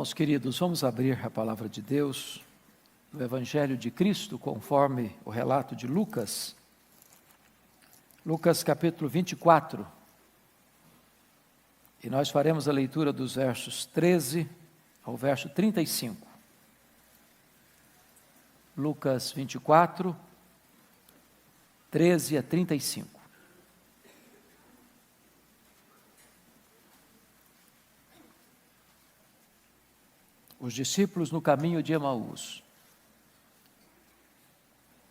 Irmãos queridos, vamos abrir a palavra de Deus no Evangelho de Cristo, conforme o relato de Lucas. Lucas capítulo 24. E nós faremos a leitura dos versos 13 ao verso 35. Lucas 24, 13 a 35. Os discípulos no caminho de Emaús.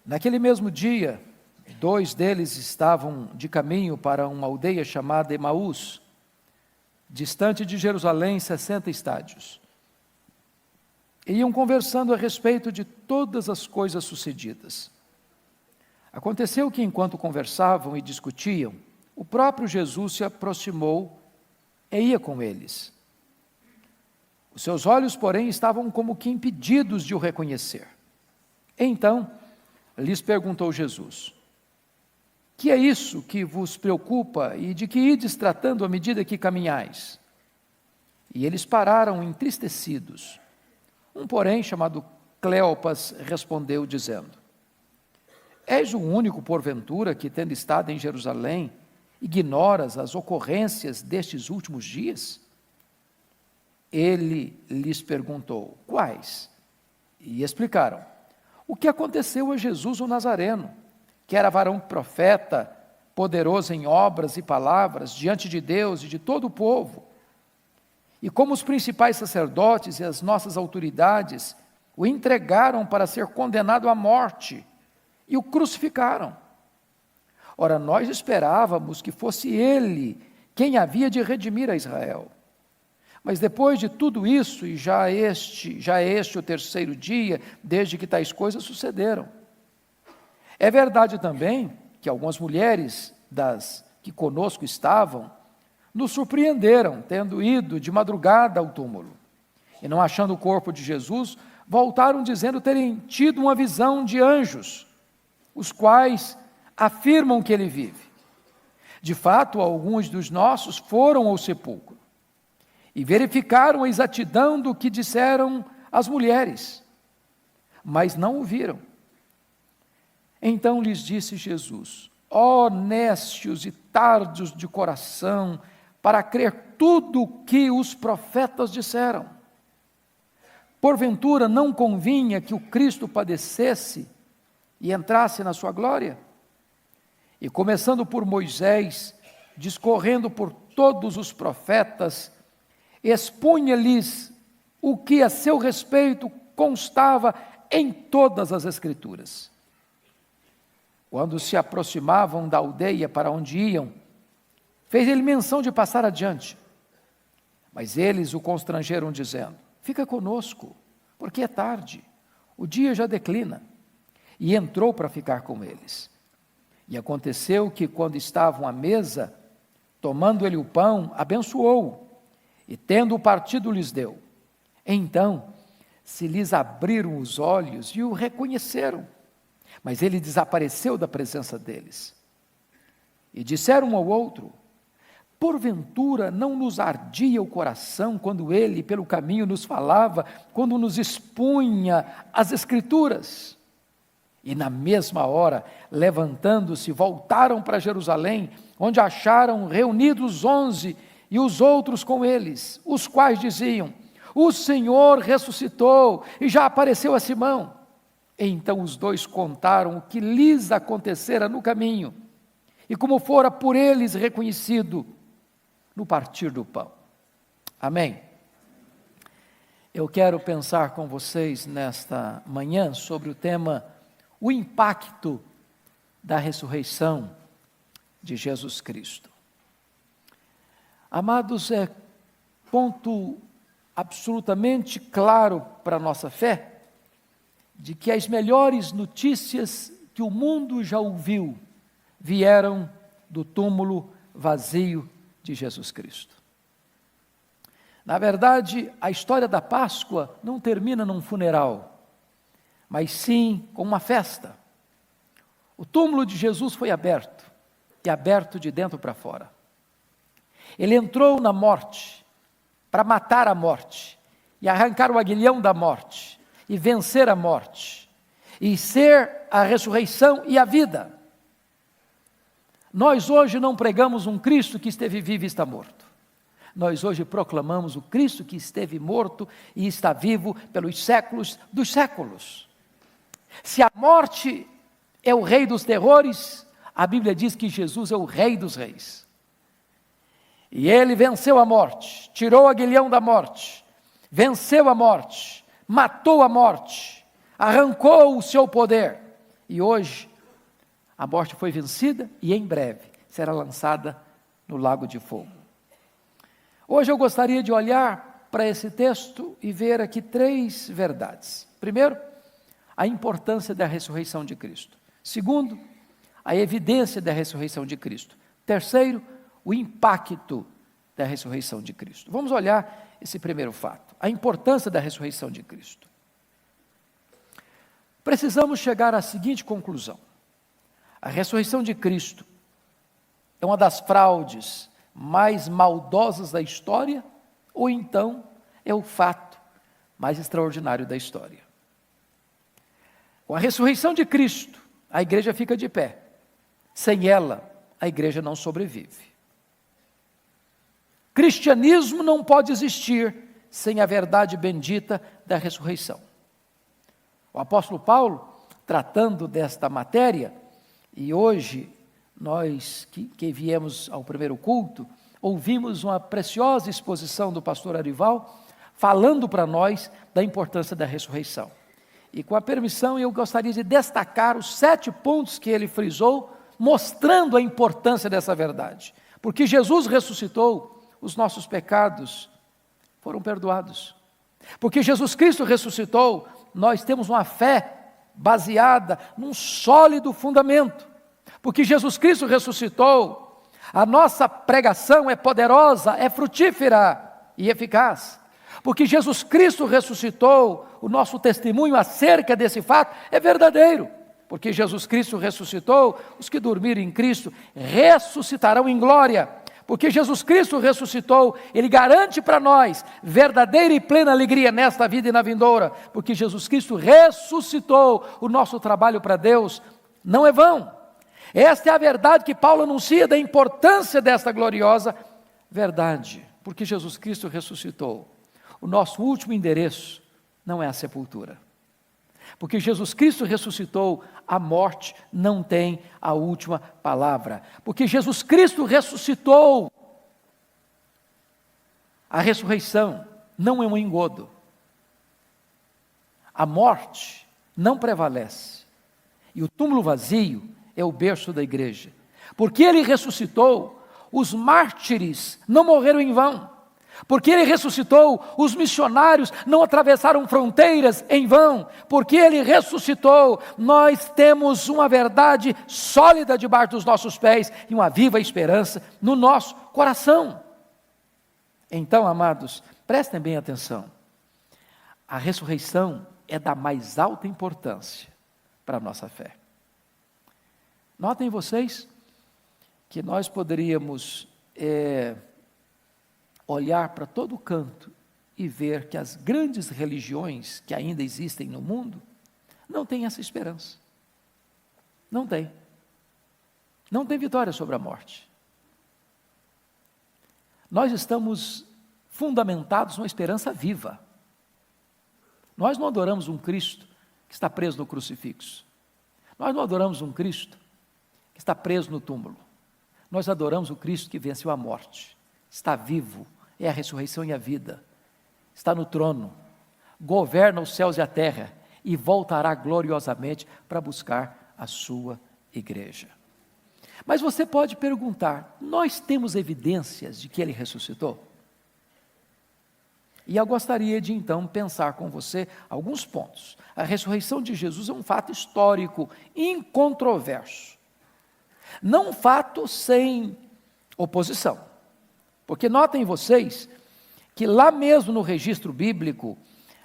Naquele mesmo dia, dois deles estavam de caminho para uma aldeia chamada Emaús, distante de Jerusalém 60 estádios. E iam conversando a respeito de todas as coisas sucedidas. Aconteceu que, enquanto conversavam e discutiam, o próprio Jesus se aproximou e ia com eles. Os seus olhos, porém, estavam como que impedidos de o reconhecer. Então, lhes perguntou Jesus: que é isso que vos preocupa e de que ides tratando à medida que caminhais? E eles pararam entristecidos. Um, porém, chamado Cleopas, respondeu dizendo: és o único, porventura, que, tendo estado em Jerusalém, ignoras as ocorrências destes últimos dias? Ele lhes perguntou: quais? E explicaram: o que aconteceu a Jesus o Nazareno, que era varão profeta, poderoso em obras e palavras, diante de Deus e de todo o povo. E como os principais sacerdotes e as nossas autoridades o entregaram para ser condenado à morte e o crucificaram. Ora, nós esperávamos que fosse ele quem havia de redimir a Israel. Mas depois de tudo isso, e já é este o terceiro dia, desde que tais coisas sucederam. É verdade também que algumas mulheres das que conosco estavam, nos surpreenderam, tendo ido de madrugada ao túmulo. E não achando o corpo de Jesus, voltaram dizendo terem tido uma visão de anjos, os quais afirmam que ele vive. De fato, alguns dos nossos foram ao sepulcro e verificaram a exatidão do que disseram as mulheres, mas não o viram. Então lhes disse Jesus: ó nécios e tardos de coração, para crer tudo o que os profetas disseram. Porventura não convinha que o Cristo padecesse e entrasse na sua glória? E começando por Moisés, discorrendo por todos os profetas, expunha-lhes o que a seu respeito constava em todas as Escrituras. Quando se aproximavam da aldeia para onde iam, fez ele menção de passar adiante. Mas eles o constrangeram, dizendo: fica conosco, porque é tarde, o dia já declina. E entrou para ficar com eles. E aconteceu que, quando estavam à mesa, tomando ele o pão, abençoou-o, e tendo-o partido lhes deu. Então se lhes abriram os olhos e o reconheceram, mas ele desapareceu da presença deles. E disseram um ao outro: porventura não nos ardia o coração quando ele pelo caminho nos falava, quando nos expunha as Escrituras? E na mesma hora, levantando-se, voltaram para Jerusalém, onde acharam reunidos os 11 e os outros com eles, os quais diziam: o Senhor ressuscitou e já apareceu a Simão. Então os dois contaram o que lhes acontecera no caminho, e como fora por eles reconhecido no partir do pão. Amém? Eu quero pensar com vocês nesta manhã sobre o tema: o impacto da ressurreição de Jesus Cristo. Amados, é ponto absolutamente claro para a nossa fé, de que as melhores notícias que o mundo já ouviu, vieram do túmulo vazio de Jesus Cristo. Na verdade, a história da Páscoa não termina num funeral, mas sim com uma festa. O túmulo de Jesus foi aberto, e aberto de dentro para fora. Ele entrou na morte, para matar a morte, e arrancar o aguilhão da morte, e vencer a morte, e ser a ressurreição e a vida. Nós hoje não pregamos um Cristo que esteve vivo e está morto. Nós hoje proclamamos o Cristo que esteve morto e está vivo pelos séculos dos séculos. Se a morte é o rei dos terrores, a Bíblia diz que Jesus é o rei dos reis. E ele venceu a morte, tirou o aguilhão da morte, venceu a morte, matou a morte, arrancou o seu poder. E hoje, a morte foi vencida e em breve será lançada no lago de fogo. Hoje eu gostaria de olhar para esse texto e ver aqui 3 verdades. Primeiro, a importância da ressurreição de Cristo. Segundo, a evidência da ressurreição de Cristo. Terceiro, o impacto da ressurreição de Cristo. Vamos olhar esse primeiro fato, a importância da ressurreição de Cristo. Precisamos chegar à seguinte conclusão: a ressurreição de Cristo é uma das fraudes mais maldosas da história, ou então é o fato mais extraordinário da história. Com a ressurreição de Cristo, a igreja fica de pé. Sem ela, a igreja não sobrevive. Cristianismo não pode existir sem a verdade bendita da ressurreição. O apóstolo Paulo, tratando desta matéria, e hoje nós que viemos ao primeiro culto, ouvimos uma preciosa exposição do pastor Arival, falando para nós da importância da ressurreição. E com a permissão, eu gostaria de destacar os 7 pontos que ele frisou, mostrando a importância dessa verdade. Porque Jesus ressuscitou, os nossos pecados foram perdoados. Porque Jesus Cristo ressuscitou, nós temos uma fé baseada num sólido fundamento. Porque Jesus Cristo ressuscitou, a nossa pregação é poderosa, é frutífera e eficaz. Porque Jesus Cristo ressuscitou, o nosso testemunho acerca desse fato é verdadeiro. Porque Jesus Cristo ressuscitou, os que dormiram em Cristo ressuscitarão em glória. Porque Jesus Cristo ressuscitou, Ele garante para nós verdadeira e plena alegria nesta vida e na vindoura. Porque Jesus Cristo ressuscitou, o nosso trabalho para Deus não é vão. Esta é a verdade que Paulo anuncia da importância desta gloriosa verdade. Porque Jesus Cristo ressuscitou, o nosso último endereço não é a sepultura. Porque Jesus Cristo ressuscitou, a morte não tem a última palavra. Porque Jesus Cristo ressuscitou, a ressurreição não é um engodo. A morte não prevalece. E o túmulo vazio é o berço da igreja. Porque Ele ressuscitou, os mártires não morreram em vão. Porque Ele ressuscitou, os missionários não atravessaram fronteiras em vão. Porque Ele ressuscitou, nós temos uma verdade sólida debaixo dos nossos pés e uma viva esperança no nosso coração. Então, amados, prestem bem atenção. A ressurreição é da mais alta importância para a nossa fé. Notem vocês que nós poderíamos olhar para todo canto e ver que as grandes religiões que ainda existem no mundo não têm essa esperança. Não tem. Não tem vitória sobre a morte. Nós estamos fundamentados numa esperança viva. Nós não adoramos um Cristo que está preso no crucifixo. Nós não adoramos um Cristo que está preso no túmulo. Nós adoramos o Cristo que venceu a morte. Está vivo, é a ressurreição e a vida. Está no trono, governa os céus e a terra e voltará gloriosamente para buscar a sua igreja. Mas você pode perguntar, nós temos evidências de que Ele ressuscitou? E eu gostaria de então pensar com você alguns pontos. A ressurreição de Jesus é um fato histórico, incontroverso. Não um fato sem oposição. Porque notem vocês que lá mesmo no registro bíblico,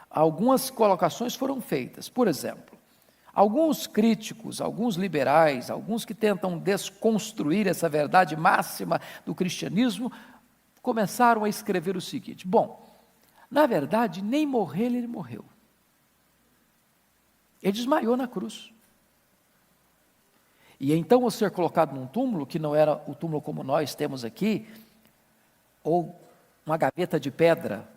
algumas colocações foram feitas. Por exemplo, alguns críticos, alguns liberais, alguns que tentam desconstruir essa verdade máxima do cristianismo, começaram a escrever o seguinte: bom, Na verdade, nem morrer ele morreu. Ele desmaiou na cruz. E então, ao ser colocado num túmulo, que não era o túmulo como nós temos aqui, ou uma gaveta de pedra,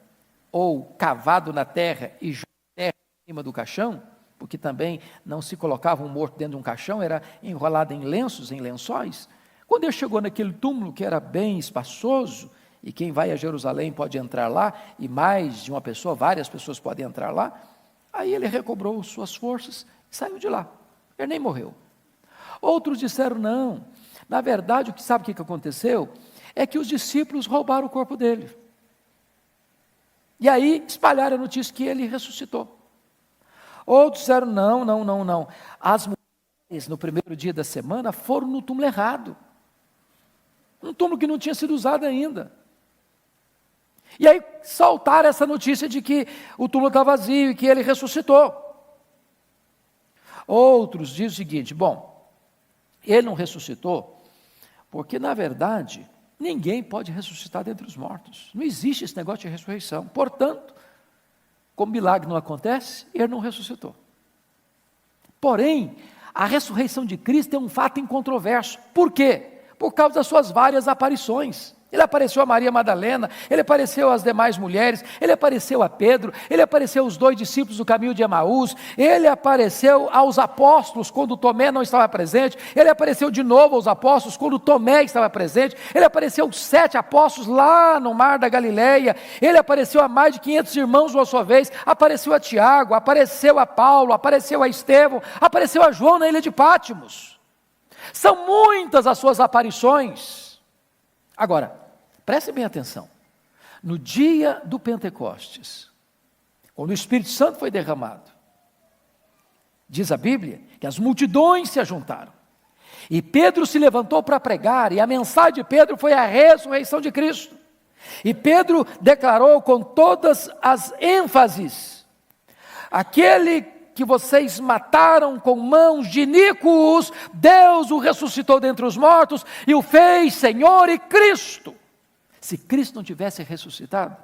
ou cavado na terra e jogado terra em cima do caixão, porque também não se colocava um morto dentro de um caixão, era enrolado em lenços, em lençóis. Quando ele chegou naquele túmulo, que era bem espaçoso, e quem vai a Jerusalém pode entrar lá, e mais de uma pessoa, várias pessoas podem entrar lá, aí ele recobrou suas forças e saiu de lá. Ele nem morreu. Outros disseram, não, na verdade, sabe o que aconteceu? É que os discípulos roubaram o corpo dele. E aí espalharam a notícia que ele ressuscitou. Outros disseram, não. As mulheres, no primeiro dia da semana, foram no túmulo errado. Um túmulo que não tinha sido usado ainda. E aí soltaram essa notícia de que o túmulo está vazio e que ele ressuscitou. Outros dizem o seguinte, bom, ele não ressuscitou, porque na verdade, ninguém pode ressuscitar dentre os mortos. Não existe esse negócio de ressurreição. Portanto, como milagre não acontece, ele não ressuscitou. Porém, a ressurreição de Cristo é um fato incontroverso. Por quê? Por causa das suas várias aparições. Ele apareceu a Maria Madalena, ele apareceu às demais mulheres, ele apareceu a Pedro, ele apareceu aos 2 discípulos do caminho de Emaús, ele apareceu aos apóstolos quando Tomé não estava presente, ele apareceu de novo aos apóstolos quando Tomé estava presente, ele apareceu aos 7 apóstolos lá no mar da Galileia, ele apareceu a mais de 500 irmãos uma só vez, apareceu a Tiago, apareceu a Paulo, apareceu a Estevão, apareceu a João na ilha de Pátimos. São muitas as suas aparições. Agora, preste bem atenção, no dia do Pentecostes, quando o Espírito Santo foi derramado, diz a Bíblia que as multidões se ajuntaram, e Pedro se levantou para pregar, e a mensagem de Pedro foi a ressurreição de Cristo, e Pedro declarou com todas as ênfases, aquele que vocês mataram com mãos de iníquos, Deus o ressuscitou dentre os mortos e o fez Senhor e Cristo. Se Cristo não tivesse ressuscitado,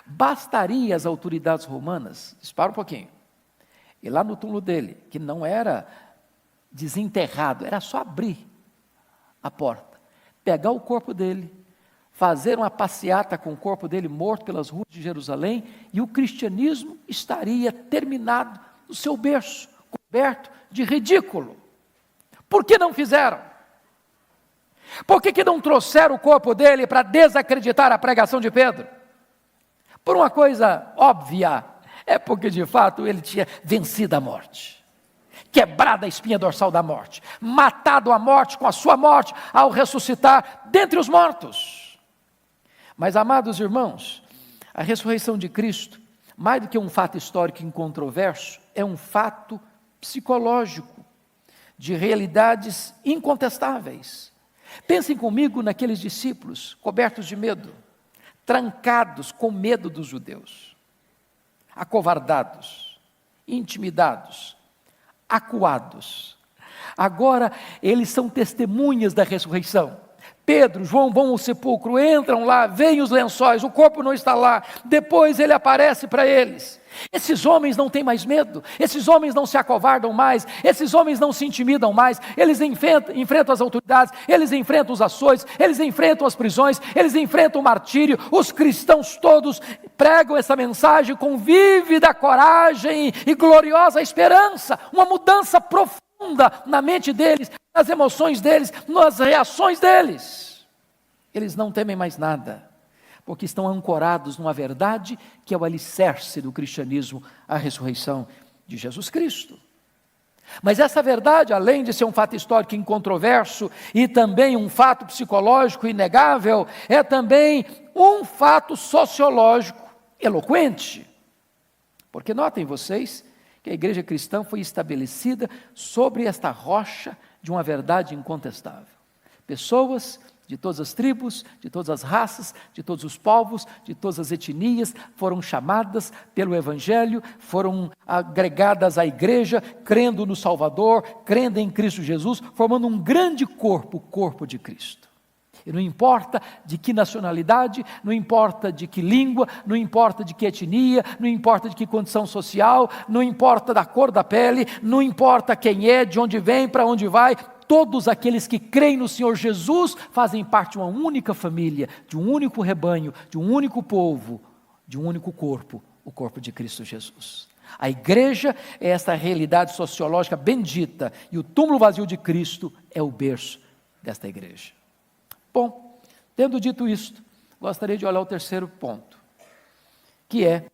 bastaria as autoridades romanas, espera um pouquinho, e lá no túmulo dele, que não era desenterrado, era só abrir a porta, pegar o corpo dele, fazer uma passeata com o corpo dele morto pelas ruas de Jerusalém, e o cristianismo estaria terminado no seu berço, coberto de ridículo. Por que não fizeram? Por que não trouxeram o corpo dele para desacreditar a pregação de Pedro? Por uma coisa óbvia, é porque de fato ele tinha vencido a morte, quebrado a espinha dorsal da morte, matado a morte com a sua morte ao ressuscitar dentre os mortos. Mas, amados irmãos, a ressurreição de Cristo, mais do que um fato histórico incontroverso, é um fato psicológico, de realidades incontestáveis. Pensem comigo naqueles discípulos cobertos de medo, trancados com medo dos judeus, acovardados, intimidados, acuados. Agora eles são testemunhas da ressurreição. Pedro, João vão ao sepulcro, entram lá, veem os lençóis, o corpo não está lá, depois ele aparece para eles. Esses homens não têm mais medo, esses homens não se acovardam mais, esses homens não se intimidam mais, eles enfrentam as autoridades, eles enfrentam os açoites, eles enfrentam as prisões, eles enfrentam o martírio. Os cristãos todos pregam essa mensagem com vívida coragem e gloriosa esperança, uma mudança profunda na mente deles, nas emoções deles, nas reações deles. Eles não temem mais nada, porque estão ancorados numa verdade que é o alicerce do cristianismo, a ressurreição de Jesus Cristo. Mas essa verdade, além de ser um fato histórico incontroverso e também um fato psicológico inegável, é também um fato sociológico eloquente. Porque notem vocês que a igreja cristã foi estabelecida sobre esta rocha de uma verdade incontestável. Pessoas de todas as tribos, de todas as raças, de todos os povos, de todas as etnias, foram chamadas pelo Evangelho, foram agregadas à igreja, crendo no Salvador, crendo em Cristo Jesus, formando um grande corpo, o corpo de Cristo. E não importa de que nacionalidade, não importa de que língua, não importa de que etnia, não importa de que condição social, não importa da cor da pele, não importa quem é, de onde vem, para onde vai, todos aqueles que creem no Senhor Jesus fazem parte de uma única família, de um único rebanho, de um único povo, de um único corpo, o corpo de Cristo Jesus. A igreja é esta realidade sociológica bendita, e o túmulo vazio de Cristo é o berço desta igreja. Bom, tendo dito isto, gostaria de olhar o terceiro ponto, que é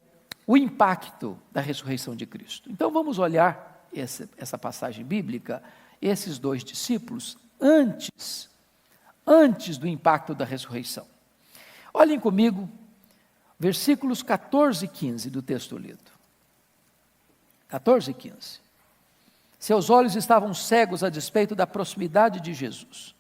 o impacto da ressurreição de Cristo. Então vamos olhar essa passagem bíblica, esses dois discípulos, antes do impacto da ressurreição. Olhem comigo, versículos 14 e 15 do texto lido. 14 e 15. Seus olhos estavam cegos a despeito da proximidade de Jesus.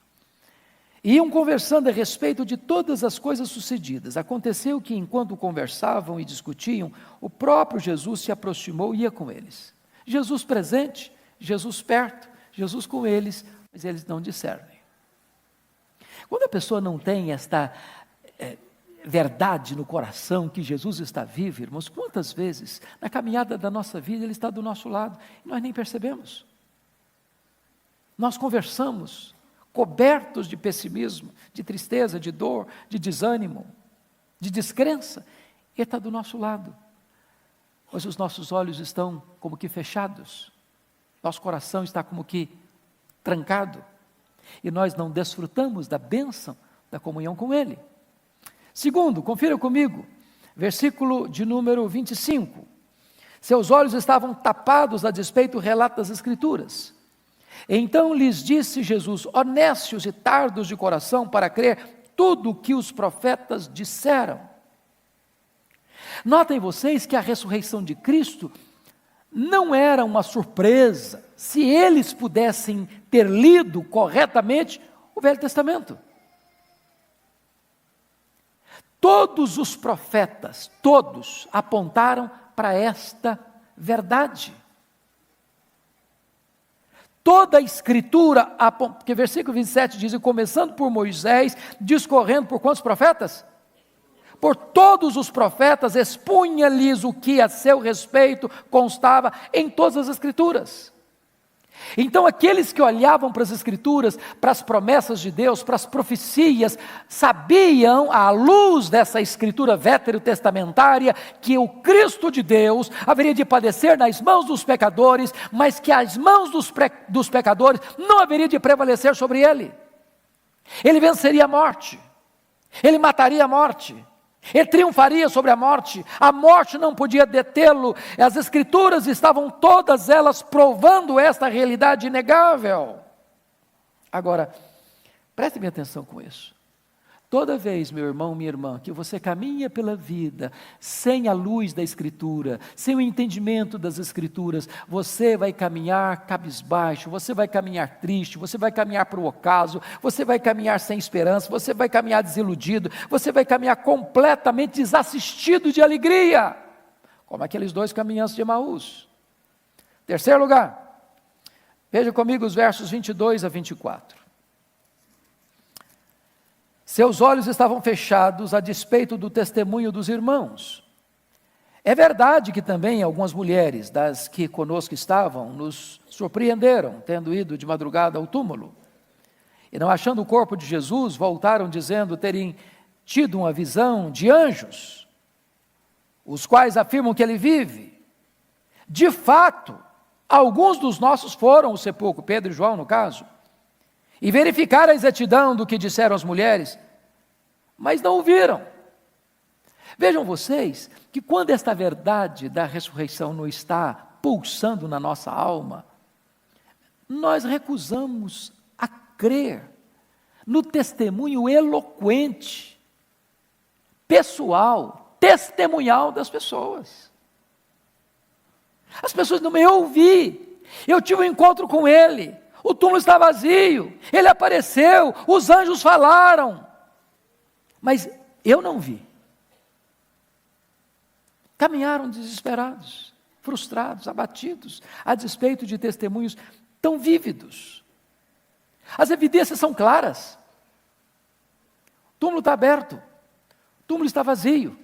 Iam conversando a respeito de todas as coisas sucedidas. Aconteceu que, enquanto conversavam e discutiam, o próprio Jesus se aproximou e ia com eles. Jesus presente, Jesus perto, Jesus com eles, mas eles não discernem. Quando a pessoa não tem esta verdade no coração que Jesus está vivo, irmãos, quantas vezes na caminhada da nossa vida Ele está do nosso lado e nós nem percebemos. Nós conversamos cobertos de pessimismo, de tristeza, de dor, de desânimo, de descrença. Ele está do nosso lado, mas os nossos olhos estão como que fechados, nosso coração está como que trancado, e nós não desfrutamos da bênção da comunhão com Ele. Segundo, confira comigo, versículo de número 25. Seus olhos estavam tapados a despeito do relato das Escrituras. Então lhes disse Jesus: ó nécios e tardos de coração para crer tudo o que os profetas disseram. Notem vocês que a ressurreição de Cristo não era uma surpresa, se eles pudessem ter lido corretamente o Velho Testamento. Todos os profetas, todos apontaram para esta verdade. Toda a Escritura, porque versículo 27 diz, começando por Moisés, discorrendo por quantos profetas? Por todos os profetas, expunha-lhes o que a seu respeito constava em todas as Escrituras. Então aqueles que olhavam para as Escrituras, para as promessas de Deus, para as profecias, sabiam, à luz dessa Escritura veterotestamentária, que o Cristo de Deus haveria de padecer nas mãos dos pecadores, mas que as mãos dos pecadores não haveria de prevalecer sobre ele. Ele venceria a morte, ele mataria a morte, ele triunfaria sobre a morte não podia detê-lo. As Escrituras estavam todas elas provando esta realidade inegável. Agora, preste bem atenção com isso. Toda vez, meu irmão, minha irmã, que você caminha pela vida sem a luz da Escritura, sem o entendimento das Escrituras, você vai caminhar cabisbaixo, você vai caminhar triste, você vai caminhar para o ocaso, você vai caminhar sem esperança, você vai caminhar desiludido, você vai caminhar completamente desassistido de alegria, como aqueles dois caminhantes de Emaús. Terceiro lugar, veja comigo os versos 22 a 24. Seus olhos estavam fechados a despeito do testemunho dos irmãos. É verdade que também algumas mulheres das que conosco estavam nos surpreenderam, tendo ido de madrugada ao túmulo. E não achando o corpo de Jesus, voltaram dizendo terem tido uma visão de anjos, os quais afirmam que ele vive. De fato, alguns dos nossos foram ao sepulcro, Pedro e João no caso, e verificaram a exatidão do que disseram as mulheres, mas não o viram. Vejam vocês que quando esta verdade da ressurreição não está pulsando na nossa alma, nós recusamos a crer no testemunho eloquente, pessoal, testemunhal das pessoas. As pessoas não me ouvi, eu tive um encontro com ele, o túmulo está vazio, ele apareceu, os anjos falaram, mas eu não vi. Caminharam desesperados, frustrados, abatidos, a despeito de testemunhos tão vívidos. As evidências são claras. túmulo está aberto, o túmulo está vazio.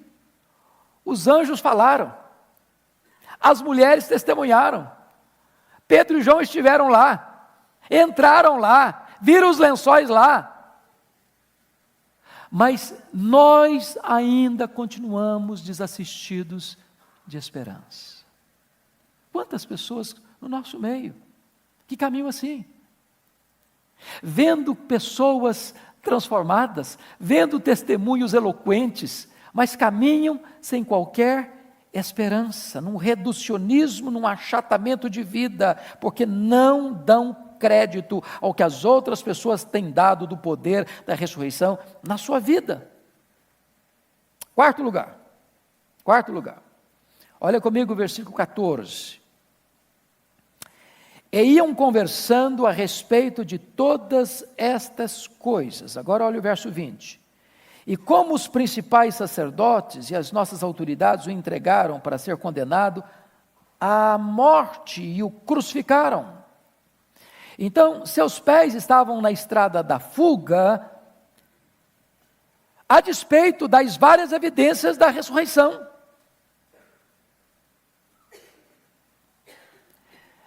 Os anjos falaram, as mulheres testemunharam, Pedro e João estiveram lá, entraram lá, viram os lençóis lá. Mas nós ainda continuamos desassistidos de esperança. Quantas pessoas no nosso meio que caminham assim, vendo pessoas transformadas, vendo testemunhos eloquentes, mas caminham sem qualquer esperança, num reducionismo, num achatamento de vida, porque não dão crédito ao que as outras pessoas têm dado do poder da ressurreição na sua vida. Quarto lugar. Olha comigo o versículo 14. E iam conversando a respeito de todas estas coisas. Agora olha o verso 20. E como os principais sacerdotes e as nossas autoridades o entregaram para ser condenado à morte e o crucificaram. Então, seus pés estavam na estrada da fuga, a despeito das várias evidências da ressurreição.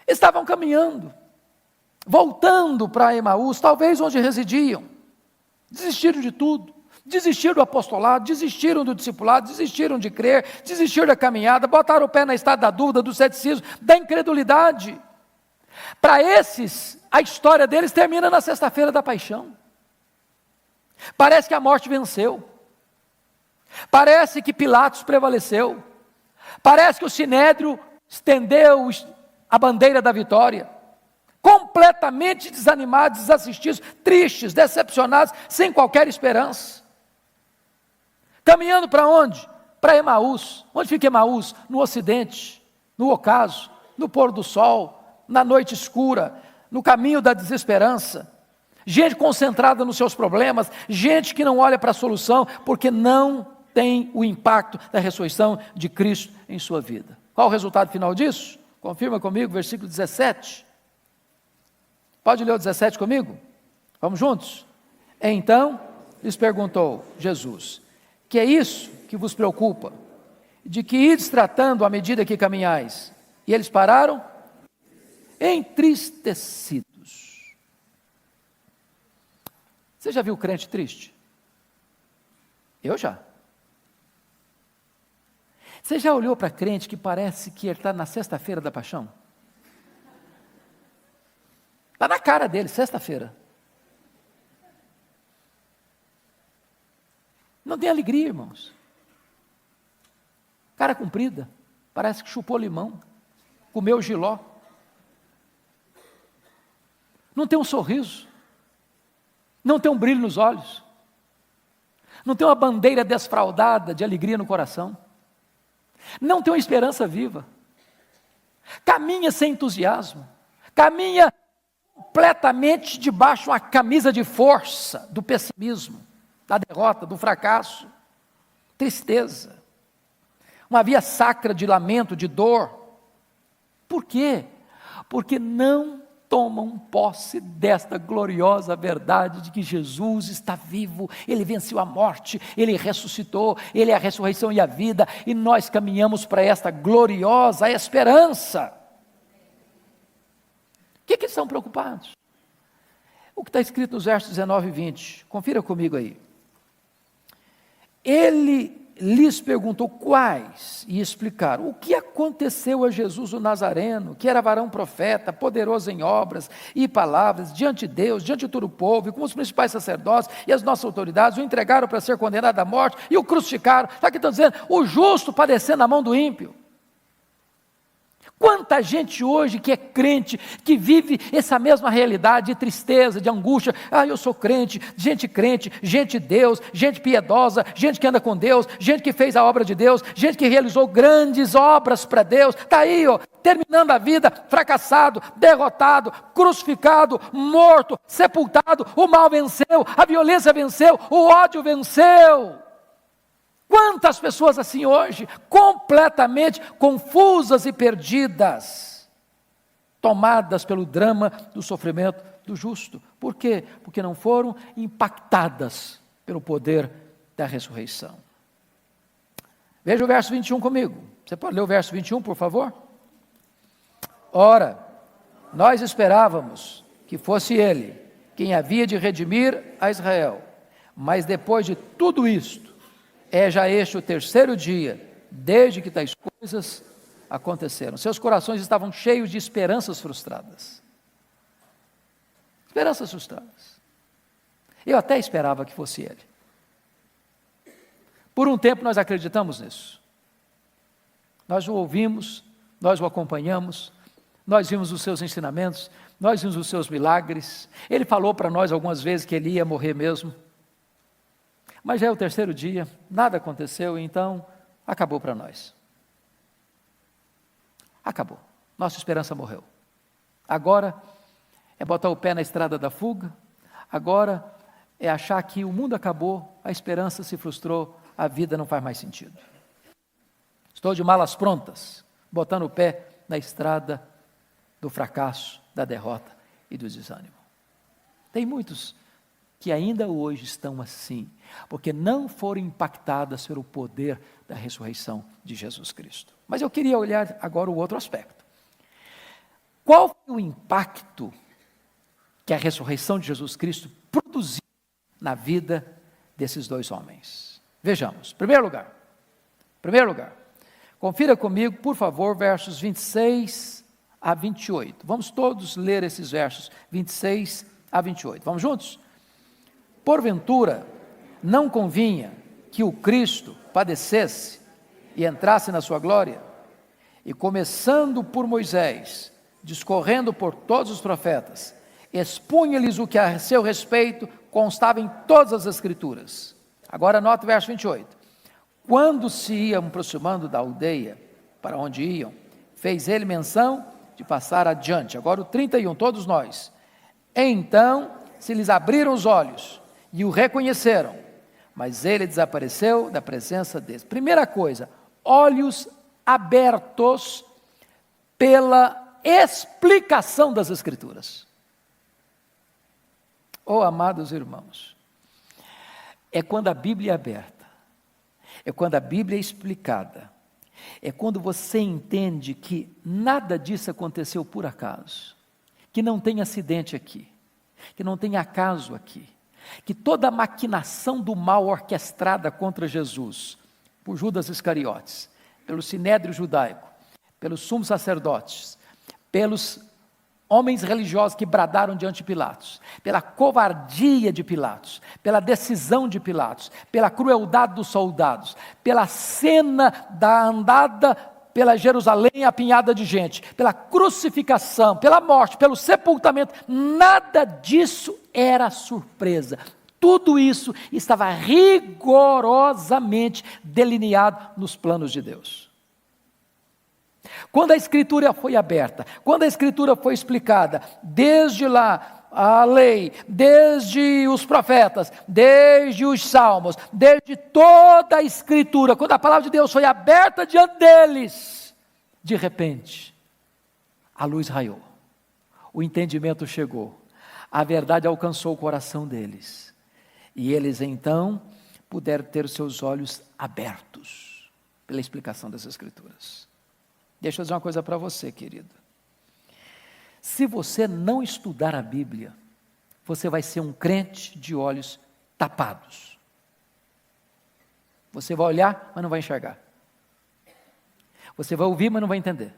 Estavam caminhando, voltando para Emaús, talvez onde residiam. Desistiram de tudo, desistiram do apostolado, desistiram do discipulado, desistiram de crer, desistiram da caminhada, botaram o pé na estrada da dúvida, do ceticismo, da incredulidade. Para esses, a história deles termina na sexta-feira da paixão. Parece que a morte venceu. Parece que Pilatos prevaleceu. Parece que o Sinédrio estendeu a bandeira da vitória. Completamente desanimados, desassistidos, tristes, decepcionados, sem qualquer esperança. Caminhando para onde? Para Emaús. Onde fica Emaús? No ocidente, no ocaso, no pôr do sol, na noite escura, no caminho da desesperança. Gente concentrada nos seus problemas, gente que não olha para a solução, porque não tem o impacto da ressurreição de Cristo em sua vida. Qual o resultado final disso? Confirma comigo, versículo 17. Pode ler o 17 comigo? Vamos juntos? Então, lhes perguntou Jesus, que é isso que vos preocupa? De que ides tratando à medida que caminhais? E eles pararam entristecidos. Você já viu crente triste? Eu já. Você já olhou para crente que parece que ele está na sexta-feira da paixão? Está na cara dele, sexta-feira. Não tem alegria, irmãos. Cara comprida, parece que chupou limão, comeu jiló. Não tem um sorriso, não tem um brilho nos olhos, não tem uma bandeira desfraldada de alegria no coração, não tem uma esperança viva, caminha sem entusiasmo, caminha completamente debaixo de uma camisa de força do pessimismo, da derrota, do fracasso, tristeza, uma via sacra de lamento, de dor. Por quê? Porque não tomam posse desta gloriosa verdade de que Jesus está vivo, Ele venceu a morte, Ele ressuscitou, Ele é a ressurreição e a vida, e nós caminhamos para esta gloriosa esperança. O que eles estão preocupados? O que está escrito nos versos 19 e 20, confira comigo aí. Ele lhes perguntou quais, e explicaram o que aconteceu a Jesus o Nazareno, que era varão profeta, poderoso em obras e palavras, diante de Deus, diante de todo o povo, e com os principais sacerdotes e as nossas autoridades, o entregaram para ser condenado à morte, e o crucificaram. Sabe o que estão dizendo? O justo padecendo na mão do ímpio. Quanta gente hoje que é crente, que vive essa mesma realidade de tristeza, de angústia. Eu sou crente, gente de Deus, gente piedosa, gente que anda com Deus, gente que fez a obra de Deus, gente que realizou grandes obras para Deus, está aí, terminando a vida, fracassado, derrotado, crucificado, morto, sepultado. O mal venceu, a violência venceu, o ódio venceu. Quantas pessoas assim hoje, completamente confusas e perdidas, tomadas pelo drama do sofrimento do justo. Por quê? Porque não foram impactadas pelo poder da ressurreição. Veja o verso 21 comigo. Você pode ler o verso 21, por favor? Ora, nós esperávamos que fosse ele quem havia de redimir a Israel, mas depois de tudo isto, é já este o terceiro dia, desde que tais coisas aconteceram. Seus corações estavam cheios de esperanças frustradas. Esperanças frustradas. Eu até esperava que fosse ele. Por um tempo nós acreditamos nisso. Nós o ouvimos, nós o acompanhamos, nós vimos os seus ensinamentos, nós vimos os seus milagres. Ele falou para nós algumas vezes que ele ia morrer mesmo. Mas já é o terceiro dia, nada aconteceu, então acabou para nós. Acabou. Nossa esperança morreu. Agora é botar o pé na estrada da fuga, agora é achar que o mundo acabou, a esperança se frustrou, a vida não faz mais sentido. Estou de malas prontas, botando o pé na estrada do fracasso, da derrota e do desânimo. Tem muitos que ainda hoje estão assim, porque não foram impactadas pelo poder da ressurreição de Jesus Cristo. Mas eu queria olhar agora o outro aspecto. Qual foi o impacto que a ressurreição de Jesus Cristo produziu na vida desses dois homens? Vejamos. Primeiro lugar, confira comigo, por favor, versos 26 a 28. Vamos todos ler esses versos, 26 a 28. Vamos juntos? Porventura, não convinha que o Cristo padecesse e entrasse na sua glória? E começando por Moisés, discorrendo por todos os profetas, expunha-lhes o que a seu respeito constava em todas as Escrituras. Agora note o verso 28. Quando se iam aproximando da aldeia, para onde iam, fez ele menção de passar adiante. Agora o 31, todos nós. Então se lhes abriram os olhos e o reconheceram, mas ele desapareceu da presença deles. Primeira coisa, olhos abertos pela explicação das Escrituras. Oh, amados irmãos, é quando a Bíblia é aberta, é quando a Bíblia é explicada, é quando você entende que nada disso aconteceu por acaso, que não tem acidente aqui, que não tem acaso aqui, que toda a maquinação do mal orquestrada contra Jesus, por Judas Iscariotes, pelo sinédrio judaico, pelos sumos sacerdotes, pelos homens religiosos que bradaram diante de Pilatos, pela covardia de Pilatos, pela decisão de Pilatos, pela crueldade dos soldados, pela cena da andada pela Jerusalém apinhada de gente, pela crucificação, pela morte, pelo sepultamento, nada disso era surpresa. Tudo isso estava rigorosamente delineado nos planos de Deus. Quando a Escritura foi aberta, quando a Escritura foi explicada, desde lá a lei, desde os profetas, desde os salmos, desde toda a Escritura, quando a palavra de Deus foi aberta diante deles, de repente, a luz raiou, o entendimento chegou, a verdade alcançou o coração deles, e eles então puderam ter os seus olhos abertos pela explicação das Escrituras. Deixa eu dizer uma coisa para você, querido. Se você não estudar a Bíblia, você vai ser um crente de olhos tapados. Você vai olhar, mas não vai enxergar. Você vai ouvir, mas não vai entender.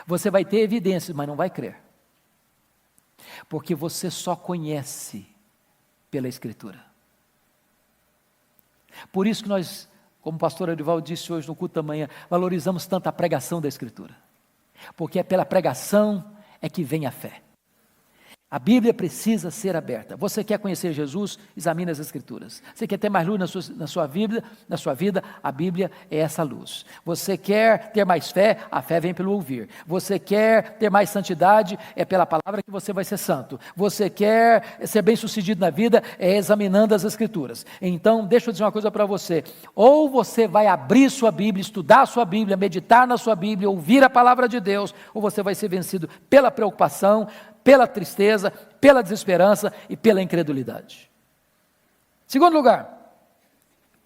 Você vai ter evidências, mas não vai crer. Porque você só conhece pela Escritura. Por isso que nós, como o pastor Arival disse hoje no culto da manhã, valorizamos tanto a pregação da Escritura. Porque é pela pregação é que vem a fé. A Bíblia precisa ser aberta. Você quer conhecer Jesus? Examine as Escrituras. Você quer ter mais luz na sua vida? A Bíblia é essa luz. Você quer ter mais fé? A fé vem pelo ouvir. Você quer ter mais santidade? É pela palavra que você vai ser santo. Você quer ser bem-sucedido na vida? É examinando as Escrituras. Então, deixa eu dizer uma coisa para você. Ou você vai abrir sua Bíblia, estudar a sua Bíblia, meditar na sua Bíblia, ouvir a palavra de Deus, ou você vai ser vencido pela preocupação, pela tristeza, pela desesperança e pela incredulidade. Segundo lugar,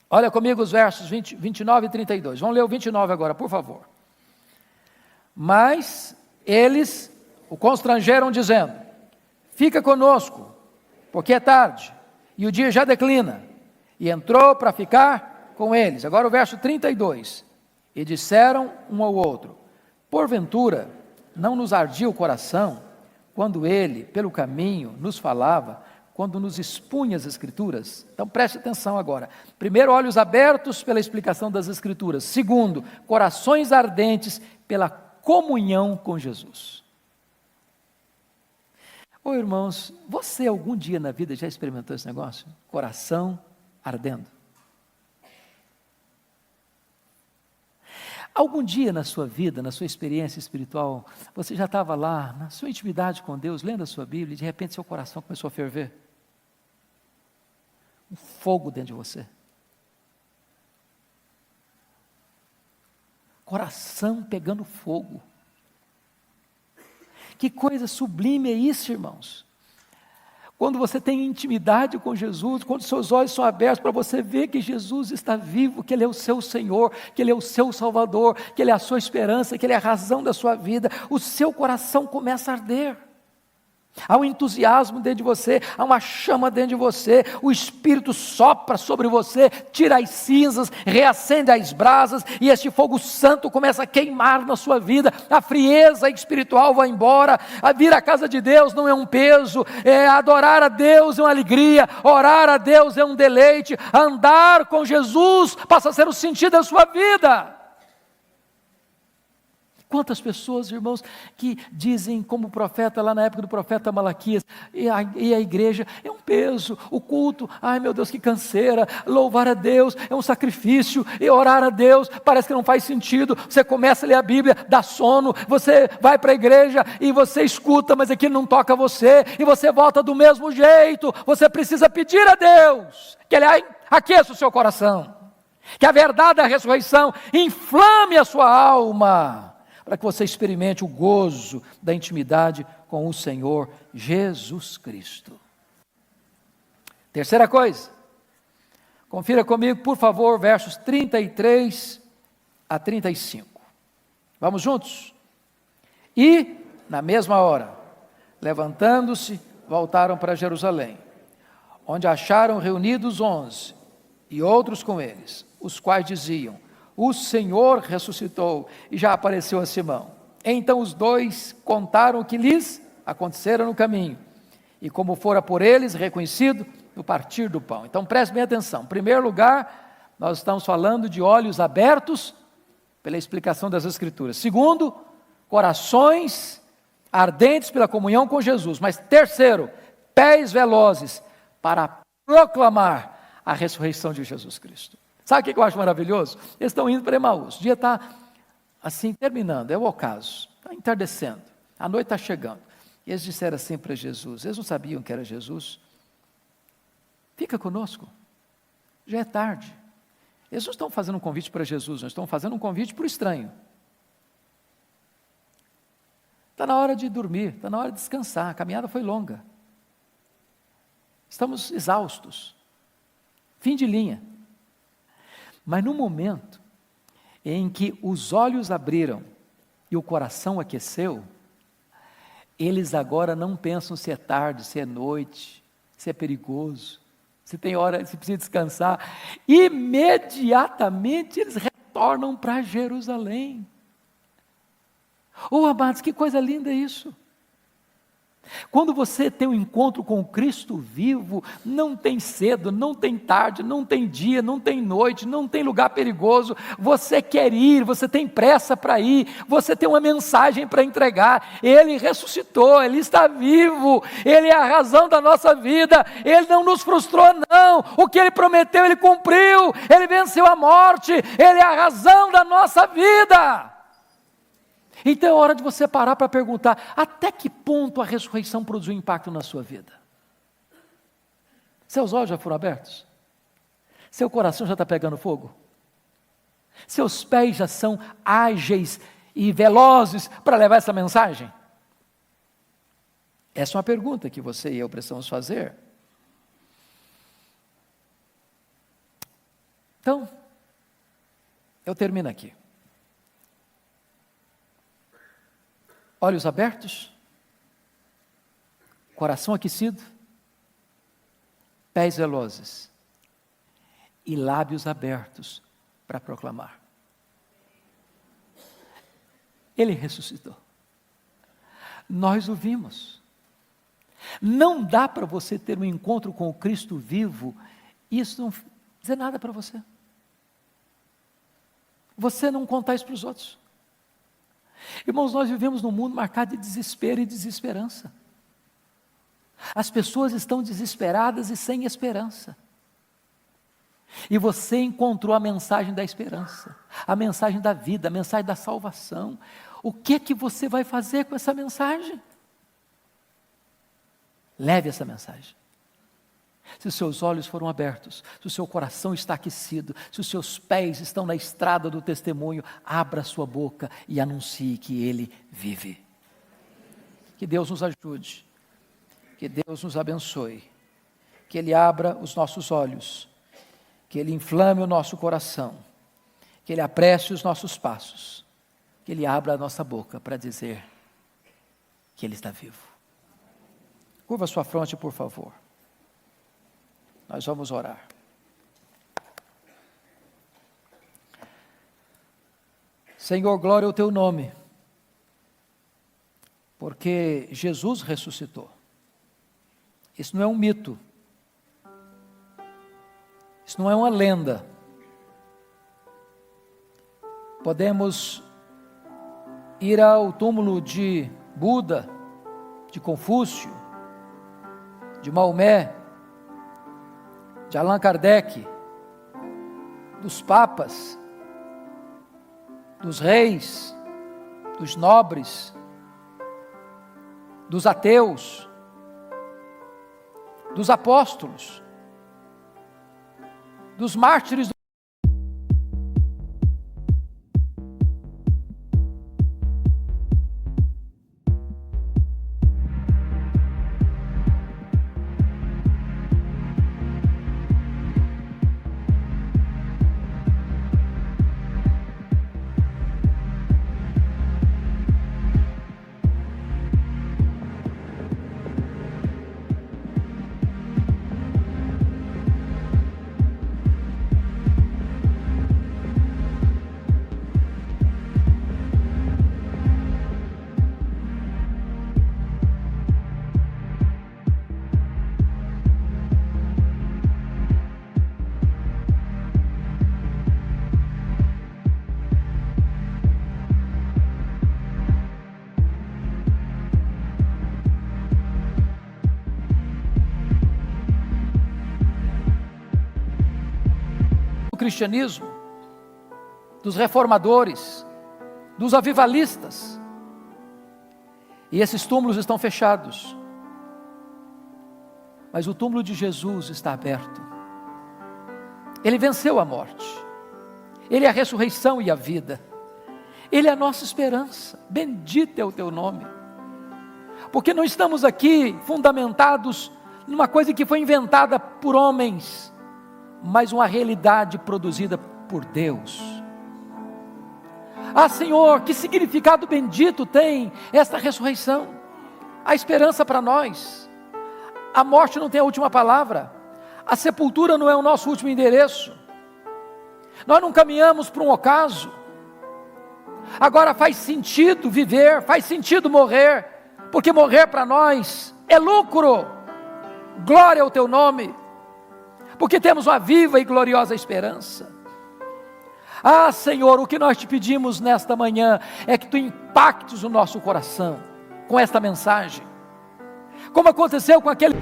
olha comigo os versos 29 e 32. Vamos ler o 29 agora, por favor. Mas eles o constrangeram dizendo: fica conosco, porque é tarde, e o dia já declina. E entrou para ficar com eles. Agora o verso 32. E disseram um ao outro: porventura, não nos ardia o coração, quando ele, pelo caminho, nos falava, quando nos expunha as Escrituras? Então preste atenção agora. Primeiro, olhos abertos pela explicação das Escrituras. Segundo, corações ardentes pela comunhão com Jesus. Ô irmãos, você algum dia na vida já experimentou esse negócio? Coração ardendo. Algum dia na sua vida, na sua experiência espiritual, você já estava lá, na sua intimidade com Deus, lendo a sua Bíblia, e de repente seu coração começou a ferver? Um fogo dentro de você. Coração pegando fogo. Que coisa sublime é isso, irmãos? Quando você tem intimidade com Jesus, quando seus olhos são abertos para você ver que Jesus está vivo, que Ele é o seu Senhor, que Ele é o seu Salvador, que Ele é a sua esperança, que Ele é a razão da sua vida, o seu coração começa a arder. Há um entusiasmo dentro de você, há uma chama dentro de você, o Espírito sopra sobre você, tira as cinzas, reacende as brasas, e este fogo santo começa a queimar na sua vida, a frieza espiritual vai embora, a vir à casa de Deus não é um peso, adorar a Deus é uma alegria, orar a Deus é um deleite, andar com Jesus passa a ser o sentido da sua vida. Quantas pessoas, irmãos, que dizem como profeta, lá na época do profeta Malaquias, e a igreja é um peso, o culto, ai meu Deus, que canseira, louvar a Deus é um sacrifício, e orar a Deus parece que não faz sentido, você começa a ler a Bíblia, dá sono, você vai para a igreja e você escuta, mas aquilo não toca você, e você volta do mesmo jeito. Você precisa pedir a Deus, que Ele aqueça o seu coração, que a verdade da ressurreição inflame a sua alma, para que você experimente o gozo da intimidade com o Senhor Jesus Cristo. Terceira coisa, confira comigo, por favor, versos 33 a 35. Vamos juntos? E, na mesma hora, levantando-se, voltaram para Jerusalém, onde acharam reunidos 11, e outros com eles, os quais diziam: o Senhor ressuscitou e já apareceu a Simão. Então os dois contaram o que lhes acontecera no caminho, e como fora por eles reconhecido no partir do pão. Então preste bem atenção. Em primeiro lugar, nós estamos falando de olhos abertos pela explicação das Escrituras. Segundo, corações ardentes pela comunhão com Jesus. Mas terceiro, pés velozes para proclamar a ressurreição de Jesus Cristo. Sabe o que eu acho maravilhoso? Eles estão indo para Emaús, o dia está assim terminando, é o ocaso, está entardecendo, a noite está chegando. E eles disseram assim para Jesus, eles não sabiam que era Jesus: fica conosco, já é tarde. Eles não estão fazendo um convite para Jesus, não estão fazendo um convite para o estranho. Está na hora de dormir, está na hora de descansar, a caminhada foi longa. Estamos exaustos, fim de linha. Mas no momento em que os olhos abriram e o coração aqueceu, eles agora não pensam se é tarde, se é noite, se é perigoso, se tem hora, se precisa descansar. Imediatamente eles retornam para Jerusalém. Oh, amados, que coisa linda isso! Quando você tem um encontro com o Cristo vivo, não tem cedo, não tem tarde, não tem dia, não tem noite, não tem lugar perigoso. Você quer ir, você tem pressa para ir, você tem uma mensagem para entregar. Ele ressuscitou, Ele está vivo, Ele é a razão da nossa vida, Ele não nos frustrou não, o que Ele prometeu Ele cumpriu, Ele venceu a morte, Ele é a razão da nossa vida. Então é hora de você parar para perguntar: até que ponto a ressurreição produziu impacto na sua vida? Seus olhos já foram abertos? Seu coração já está pegando fogo? Seus pés já são ágeis e velozes para levar essa mensagem? Essa é uma pergunta que você e eu precisamos fazer. Então, eu termino aqui. Olhos abertos, coração aquecido, pés velozes e lábios abertos para proclamar. Ele ressuscitou. Nós o vimos. Não dá para você ter um encontro com o Cristo vivo e isso não dizer nada para você. Você não contar isso para os outros. Irmãos, nós vivemos num mundo marcado de desespero e desesperança. As pessoas estão desesperadas e sem esperança. E você encontrou a mensagem da esperança, a mensagem da vida, a mensagem da salvação. O que é que você vai fazer com essa mensagem? Leve essa mensagem. Se os seus olhos foram abertos, se o seu coração está aquecido, se os seus pés estão na estrada do testemunho, abra sua boca e anuncie que Ele vive. Que Deus nos ajude, que Deus nos abençoe, que Ele abra os nossos olhos, que Ele inflame o nosso coração, que Ele apresse os nossos passos, que Ele abra a nossa boca para dizer que Ele está vivo. Curva sua fronte, por favor. Nós vamos orar. Senhor, glória ao Teu nome, porque Jesus ressuscitou. Isso não é um mito. Isso não é uma lenda. Podemos ir ao túmulo de Buda, de Confúcio, de Maomé, de Allan Kardec, dos papas, dos reis, dos nobres, dos ateus, dos apóstolos, dos mártires. Cristianismo, dos reformadores, dos avivalistas, e esses túmulos estão fechados, mas o túmulo de Jesus está aberto. Ele venceu a morte, Ele é a ressurreição e a vida, Ele é a nossa esperança. Bendito é o Teu nome, porque não estamos aqui fundamentados numa coisa que foi inventada por homens, mas uma realidade produzida por Deus. Ah, Senhor, que significado bendito tem esta ressurreição, a esperança para nós. A morte não tem a última palavra, a sepultura não é o nosso último endereço, nós não caminhamos para um ocaso. Agora faz sentido viver, faz sentido morrer, porque morrer para nós é lucro. Glória ao Teu nome, porque temos uma viva e gloriosa esperança. Ah, Senhor, o que nós te pedimos nesta manhã é que Tu impactes o nosso coração com esta mensagem, como aconteceu com aquele...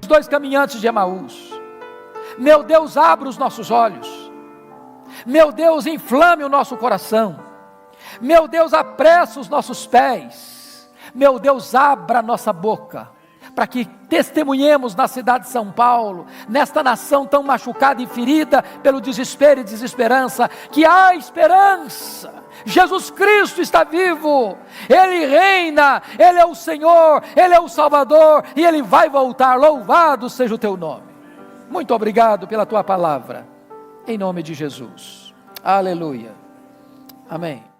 dois caminhantes de Emaús. Meu Deus, abra os nossos olhos. Meu Deus, inflame o nosso coração. Meu Deus, apressa os nossos pés. Meu Deus, abra a nossa boca, para que testemunhemos na cidade de São Paulo, nesta nação tão machucada e ferida pelo desespero e desesperança, que há esperança. Jesus Cristo está vivo, Ele reina, Ele é o Senhor, Ele é o Salvador, e Ele vai voltar. Louvado seja o teu nome. Muito obrigado pela tua palavra, em nome de Jesus. Aleluia. Amém.